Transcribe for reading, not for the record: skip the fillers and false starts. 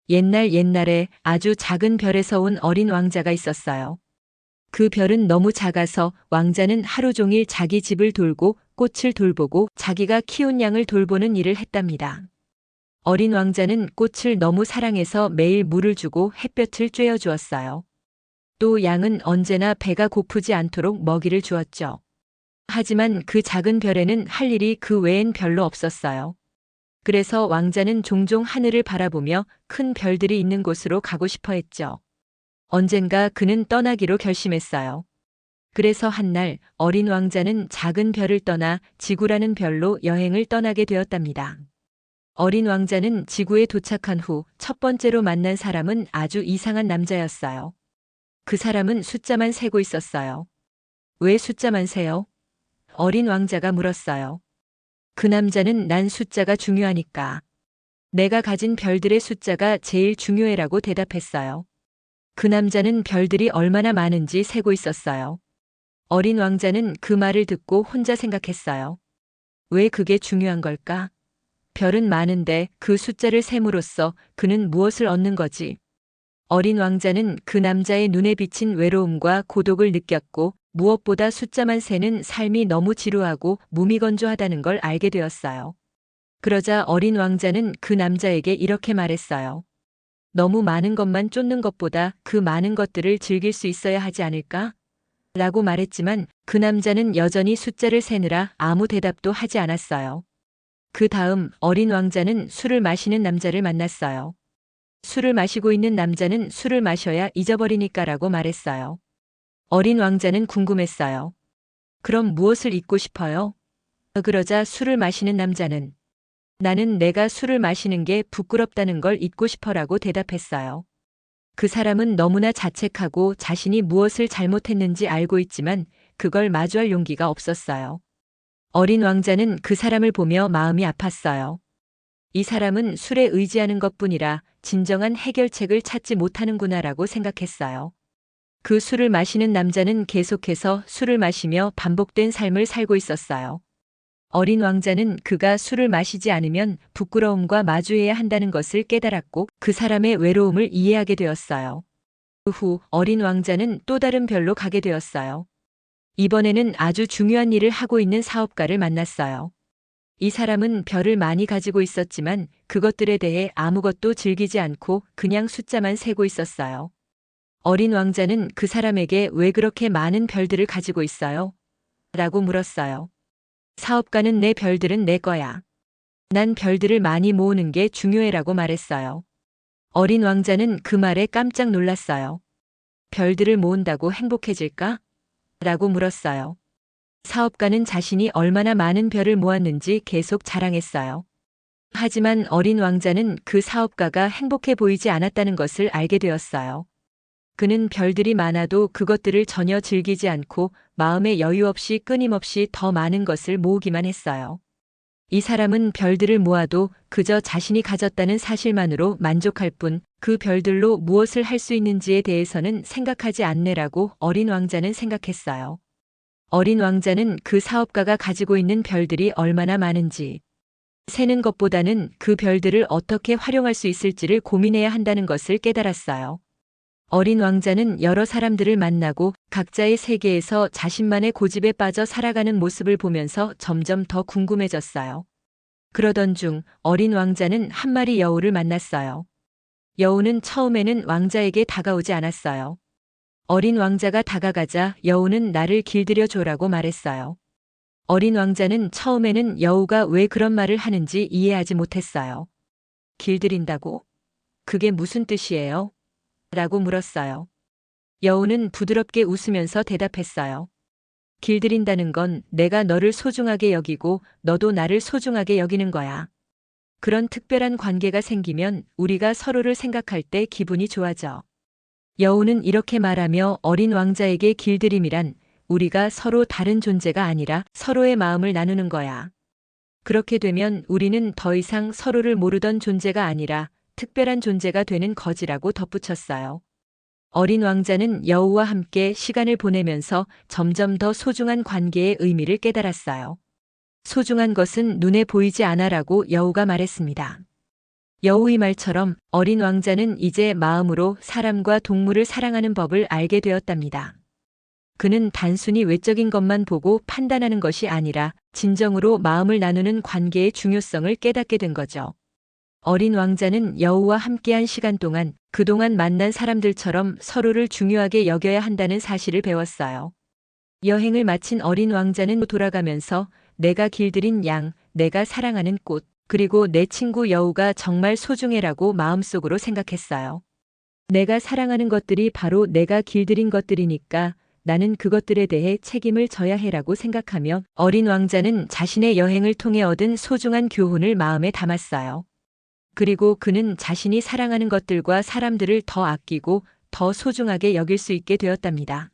옛날에 아주 작은 별에서 온 어린 왕자가 있었어요. 그 별은 너무 작아서 왕자는 하루 종일 자기 집을 돌고 꽃을 돌보고 자기가 키운 양을 돌보는 일을 했답니다. 어린 왕자는 꽃을 너무 사랑해서 매일 물을 주고 햇볕을 쬐어 주었어요. 또 양은 언제나 배가 고프지 않도록 먹이를 주었죠. 하지만 그 작은 별에는 할 일이 그 외엔 별로 없었어요. 그래서 왕자는 종종 하늘을 바라보며 큰 별들이 있는 곳으로 가고 싶어 했죠. 언젠가 그는 떠나기로 결심했어요. 그래서 한날 어린 왕자는 작은 별을 떠나 지구라는 별로 여행을 떠나게 되었답니다. 어린 왕자는 지구에 도착한 후 첫 번째로 만난 사람은 아주 이상한 남자였어요. 그 사람은 숫자만 세고 있었어요. 왜 숫자만 세요? 어린 왕자가 물었어요. 그 남자는 난 숫자가 중요하니까. 내가 가진 별들의 숫자가 제일 중요해라고 대답했어요. 그 남자는 별들이 얼마나 많은지 세고 있었어요. 어린 왕자는 그 말을 듣고 혼자 생각했어요. 왜 그게 중요한 걸까? 별은 많은데 그 숫자를 셈으로써 그는 무엇을 얻는 거지? 어린 왕자는 그 남자의 눈에 비친 외로움과 고독을 느꼈고 무엇보다 숫자만 세는 삶이 너무 지루하고 무미건조하다는 걸 알게 되었어요. 그러자 어린 왕자는 그 남자에게 이렇게 말했어요. 너무 많은 것만 쫓는 것보다 그 많은 것들을 즐길 수 있어야 하지 않을까? 라고 말했지만 그 남자는 여전히 숫자를 세느라 아무 대답도 하지 않았어요. 그 다음 어린 왕자는 술을 마시는 남자를 만났어요. 술을 마시고 있는 남자는 술을 마셔야 잊어버리니까라고 말했어요. 어린 왕자는 궁금했어요. 그럼 무엇을 잊고 싶어요? 그러자 술을 마시는 남자는 나는 내가 술을 마시는 게 부끄럽다는 걸 잊고 싶어라고 대답했어요. 그 사람은 너무나 자책하고 자신이 무엇을 잘못했는지 알고 있지만 그걸 마주할 용기가 없었어요. 어린 왕자는 그 사람을 보며 마음이 아팠어요. 이 사람은 술에 의지하는 것뿐이라 진정한 해결책을 찾지 못하는구나라고 생각했어요. 그 술을 마시는 남자는 계속해서 술을 마시며 반복된 삶을 살고 있었어요. 어린 왕자는 그가 술을 마시지 않으면 부끄러움과 마주해야 한다는 것을 깨달았고 그 사람의 외로움을 이해하게 되었어요. 그 후 어린 왕자는 또 다른 별로 가게 되었어요. 이번에는 아주 중요한 일을 하고 있는 사업가를 만났어요. 이 사람은 별을 많이 가지고 있었지만 그것들에 대해 아무것도 즐기지 않고 그냥 숫자만 세고 있었어요. 어린 왕자는 그 사람에게 왜 그렇게 많은 별들을 가지고 있어요? 라고 물었어요. 사업가는 내 별들은 내 거야. 난 별들을 많이 모으는 게 중요해라고 말했어요. 어린 왕자는 그 말에 깜짝 놀랐어요. 별들을 모은다고 행복해질까? 라고 물었어요. 사업가는 자신이 얼마나 많은 별을 모았는지 계속 자랑했어요. 하지만 어린 왕자는 그 사업가가 행복해 보이지 않았다는 것을 알게 되었어요. 그는 별들이 많아도 그것들을 전혀 즐기지 않고 마음에 여유 없이 끊임없이 더 많은 것을 모으기만 했어요. 이 사람은 별들을 모아도 그저 자신이 가졌다는 사실만으로 만족할 뿐 그 별들로 무엇을 할 수 있는지에 대해서는 생각하지 않네라고 어린 왕자는 생각했어요. 어린 왕자는 그 사업가가 가지고 있는 별들이 얼마나 많은지 세는 것보다는 그 별들을 어떻게 활용할 수 있을지를 고민해야 한다는 것을 깨달았어요. 어린 왕자는 여러 사람들을 만나고 각자의 세계에서 자신만의 고집에 빠져 살아가는 모습을 보면서 점점 더 궁금해졌어요. 그러던 중 어린 왕자는 한 마리 여우를 만났어요. 여우는 처음에는 왕자에게 다가오지 않았어요. 어린 왕자가 다가가자 여우는 나를 길들여 줘라고 말했어요. 어린 왕자는 처음에는 여우가 왜 그런 말을 하는지 이해하지 못했어요. 길들인다고? 그게 무슨 뜻이에요? 라고 물었어요. 여우는 부드럽게 웃으면서 대답했어요. 길들인다는 건 내가 너를 소중하게 여기고 너도 나를 소중하게 여기는 거야. 그런 특별한 관계가 생기면 우리가 서로를 생각할 때 기분이 좋아져. 여우는 이렇게 말하며 어린 왕자에게 길들임이란 우리가 서로 다른 존재가 아니라 서로의 마음을 나누는 거야. 그렇게 되면 우리는 더 이상 서로를 모르던 존재가 아니라 특별한 존재가 되는 거지라고 덧붙였어요. 어린 왕자는 여우와 함께 시간을 보내면서 점점 더 소중한 관계의 의미를 깨달았어요. 소중한 것은 눈에 보이지 않아라고 여우가 말했습니다. 여우의 말처럼 어린 왕자는 이제 마음으로 사람과 동물을 사랑하는 법을 알게 되었답니다. 그는 단순히 외적인 것만 보고 판단하는 것이 아니라 진정으로 마음을 나누는 관계의 중요성을 깨닫게 된 거죠. 어린 왕자는 여우와 함께한 시간 동안 그동안 만난 사람들처럼 서로를 중요하게 여겨야 한다는 사실을 배웠어요. 여행을 마친 어린 왕자는 돌아가면서 내가 길들인 양, 내가 사랑하는 꽃, 그리고 내 친구 여우가 정말 소중해라고 마음속으로 생각했어요. 내가 사랑하는 것들이 바로 내가 길들인 것들이니까 나는 그것들에 대해 책임을 져야 해라고 생각하며 어린 왕자는 자신의 여행을 통해 얻은 소중한 교훈을 마음에 담았어요. 그리고 그는 자신이 사랑하는 것들과 사람들을 더 아끼고 더 소중하게 여길 수 있게 되었답니다.